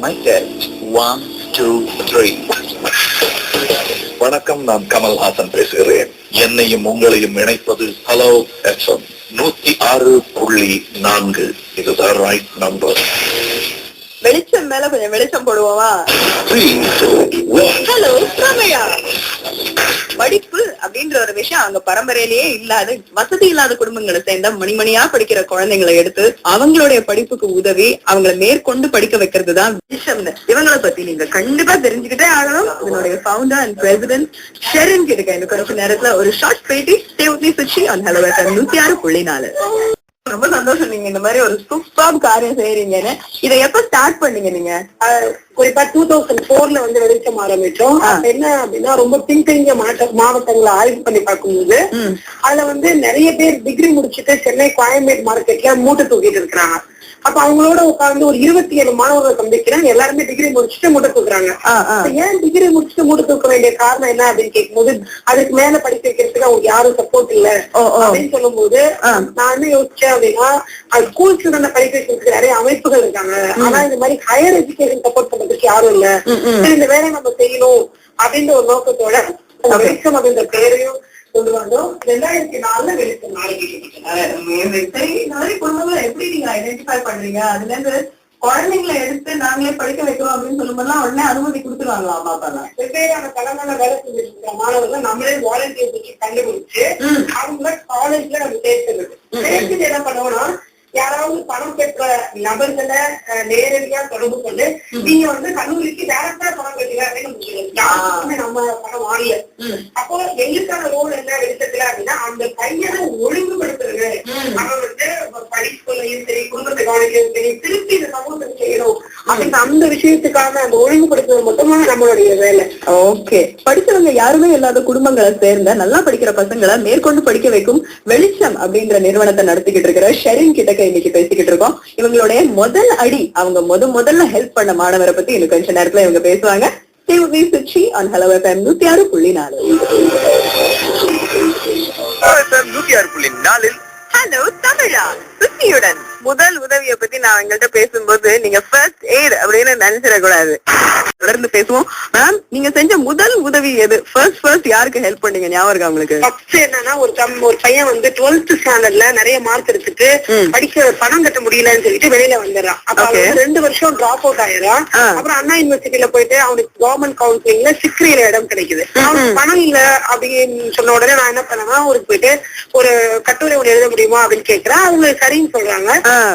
mic test. 1, 2, 3. வணக்கம், நான் கமல்ஹாசன் பேசுகிறேன். என்னையும் உங்களையும் இணைப்பது ஹலோ எஃப்எம் 106.4. இதுதான் ரைட் நம்பர். வெளிச்சம் மேல கொஞ்சம் வெளிச்சம் போடுவோமா? 3, 2, 1. ஹலோ ரமையா. படிப்பு அப்படின்ற ஒரு விஷயம் அவங்க பரம்பரையிலேயே இல்லாத, வசதி இல்லாத குடும்பங்களை சேர்ந்த மணிமணியா படிக்கிற குழந்தைங்களை எடுத்து அவங்களுடைய படிப்புக்கு உதவி அவங்களை மேற்கொண்டு படிக்க வைக்கிறது தான் விஷயம்னு. இவங்களை பத்தி நீங்க கண்டிப்பா தெரிஞ்சுக்கிட்டே ஆகணும். இதனுடைய ஃபவுண்டர் அண்ட் பிரசிடென்ட் ஷெரின் கிட்ட இந்த கொஞ்ச நேரத்துல ஒரு ஷார்ட் பேட்டி. Stay with me Suchi on hello FM 106.4. ரொம்ப சந்தோஷம், நீங்க இந்த மாதிரி ஒரு சூப்பர் காரியம் செய்யறீங்கன்னு. இதை எப்ப ஸ்டார்ட் பண்ணீங்க நீங்க? குறிப்பா 2004 வந்து வெளிச்சம் ஆரம்பிச்சோம். என்ன அப்படின்னா, ரொம்ப பின்தங்கிய மாவட்டங்களை ஆய்வு பண்ணி பார்க்கும்போது அதுல வந்து நிறைய பேர் டிகிரி முடிச்சுட்டு சென்னை கோயம்பேடு மார்க்கெட்ல மூட்டை தூக்கிட்டு இருக்கிறாங்க. அப்ப அவங்களோட உட்கார்ந்து ஒரு 27 மாணவர்கள் சந்திக்கிறாங்க. எல்லாருமே டிகிரி முடிச்சுட்டு மூட்டை தூக்குறாங்க. ஏன் டிகிரி முடிச்சுட்டு மூட்டை தூக்க வேண்டிய காரணம் என்ன அப்படின்னு கேட்கும்போது, அதுக்கு மேல படிக்க வைக்கிறதுக்கு அவங்க யாரும் சப்போர்ட் இல்ல அப்படின்னு சொல்லும் போது நான் என்ன யோசிச்சேன் அப்படின்னா, ஸ்கூல் ஸ்டூடெண்ட் படிக்க வைக்கிறதுக்கு நிறைய அமைப்புகள் இருக்காங்க, ஆனா இந்த மாதிரி ஹையர் எஜுகேஷன் சப்போர்ட் பண்றதுக்கு யாரும் இல்ல. இந்த வேலையை நம்ம செய்யணும் அப்படின்ற ஒரு நோக்கத்தோட வெளிச்சம் அப்படின்ற பேரையும் கொண்டு வந்தோம். 2004 வெளிச்சம் குடும்பங்களை எப்படி நீங்க ஐடென்டிஃபை பண்றீங்க? அதுல இருந்து குழந்தைங்களை எடுத்து நாங்களே படிக்க வைக்கிறோம் அப்படின்னு சொல்லும்போது உடனே அனுமதி கொடுத்துருவாங்களா அம்மா அப்பா? வெவ்வேறான தலைமையில வேலை செஞ்சுட்டு இருக்கிற மாணவர்கள் நம்மளே வாலண்டியர் வச்சு கண்டுபிடிச்சு அவங்கள காலேஜ்ல நம்ம சேர்த்துட்டு என்ன பண்ணுவோம்னா, யாராவது பணம் பெற்ற நபர்களை நேரடியா தொடர்பு கொண்டு நீங்க வந்து கல்லூரிக்கு டைரக்டா பணம் கட்டுங்க அப்படின்னு நம்ம பணம் வாங்கல. அப்போ எங்களுக்கான ரோல் என்ன வெளிச்சத்துல அப்படின்னா, அந்த பையனை ஒழுங்குபடுத்துறது. அவன் வந்து படிப்புலையும் சரி, குடும்பத்தை கவனிக்கவும் சரி, திருப்பி இந்த சமூகத்தை செய்யணும் அப்படின்னு அந்த விஷயத்துக்கான அந்த ஒழுங்குபடுத்துறது மட்டும்தான் நம்மளுடைய வேலை. ஓகே, படிச்சவங்க யாருமே இல்லாத குடும்பங்களை சேர்ந்த நல்லா படிக்கிற பசங்களை மேற்கொண்டு படிக்க வைக்கும் வெளிச்சம் அப்படின்ற நிறுவனத்தை நடத்திக்கிட்டு இருக்கிற ஷெரின் கிட்ட இன்னைக்கு பேசிக்கிட்டு இருக்கோம். இவங்களுடைய முதல் அடி, அவங்க முதல்ல ஹெல்ப் பண்ண மாணவரை பத்தி இன்னும் கொஞ்ச நேரத்துல இவங்க பேசுவாங்க. Suchi on hello FM 106.4. 106.4. Hello தமிழா சுச்சியுடன். முதல் உதவியை பத்தி நான் எங்கள்கிட்ட பேசும்போது நீங்க ஃபர்ஸ்ட் எய்ட் அப்படின்னு நினைச்சிடக்கூடாது. தொடர்ந்து பேசுவோம். மேம், நீங்க செஞ்ச முதல் உதவி எது? ஃபர்ஸ்ட் யாருக்கு ஹெல்ப் பண்ணீங்க ஞாபகம் இருக்கா உங்களுக்கு? ஃபர்ஸ்ட் என்னன்னா, ஒரு பையன் வந்து 12th ஸ்டாண்டர்ட்ல நிறைய மார்க் எடுத்துட்டு படிக்க பணம் கட்ட முடியலன்னு சொல்லிட்டு வெளியில வந்துடுறான். அப்ப 2 வருஷம் டிராப் அவுட் ஆயிடுறான். அப்புறம் அண்ணா யூனிவர்சிட்டியில போயிட்டு அவனுக்கு கவர்மெண்ட் கவுன்சிலிங்ல சிக்ரியில இடம் கிடைக்குது. அவனுக்கு பணம் இல்ல அப்படின்னு சொன்ன உடனே நான் என்ன பண்ணேன்னா, அவருக்கு போயிட்டு ஒரு கட்டுரை ஒன்று எழுத முடியுமா அப்படின்னு கேட்கிறேன். அவங்க சரின்னு சொல்றாங்க.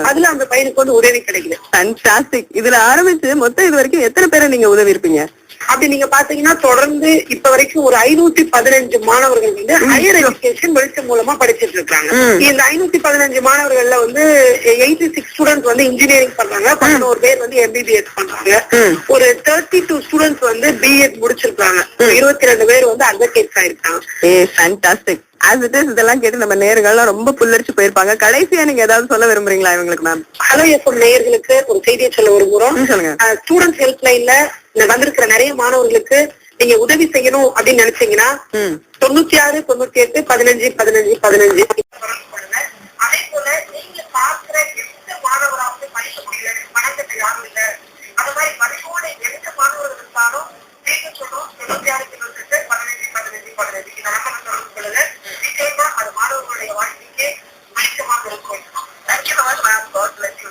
அதுல அந்த பையனுக்கு வந்து உதவி கிடைக்குது. ஃபேன்டாஸ்டிக். இதுல ஆரம்பிச்சு மொத்தம் இது வரைக்கும் எத்தனை பேரை நீங்க உதவி இருப்பீங்க? அப்படி நீங்க பாத்தீங்கன்னா தொடர்ந்து இப்ப வரைக்கும் ஒரு 515 மாணவர்கள் வந்து ஹையர் எஜுகேஷன் வெளிச்சம் மூலமா படிச்சிட்டு இருக்காங்க. இந்த 515 மாணவர்கள்ல வந்து 86 ஸ்டூடெண்ட்ஸ் வந்து இன்ஜினியரிங் பண்றாங்க, 11 பேர் வந்து MBBS பண்றாங்க, ஒரு 32 ஸ்டூடெண்ட்ஸ் வந்து BEd முடிச்சிருக்காங்க, 22 பேர் வந்து அட்வொகேட்ஸ் ஆயிருக்காங்க. ஃபேன்டாஸ்டிக். As it is, இதெல்லாம் கேட்டு நம்ம நேயர்கள்லாம் ரொம்ப புல்லரிச்சு போயிருப்பாங்க. கடைசியா நீங்க ஏதாவது சொல்ல விரும்புறீங்களா இவங்களுக்கு? மேம், ஹலோ எஃப்எம் நேயர்களுக்கு ஒரு செய்தியை சொல்ல விரும்புறோம். ஸ்டூடெண்ட்ஸ் ஹெல்ப் லைன்ல வந்திருக்கிற நிறைய மாணவர்களுக்கு நீங்க உதவி செய்யணும் அப்படின்னு நினைச்சீங்கன்னா 96 98 15 15 15. அதே போல நீங்க பாக்குற எந்த மாணவராவது படிக்க முடியல, பணத்துக்கு யாரும் இல்ல, அது மாதிரி படிப்போட எந்த மாணவர்கள் இருந்தாலும் நீங்க சொல்றோம் 96 98 15 15 15 இந்த நம்பரை தொடர்பு கொள்ளுங்க. நிச்சயமா அது மாணவர்களுடைய வாழ்க்கைக்கு வெளிச்சமாக இருக்கும். Thank you so much ma'am. God bless you.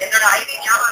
என்னோட ஐடி ஞாபகம்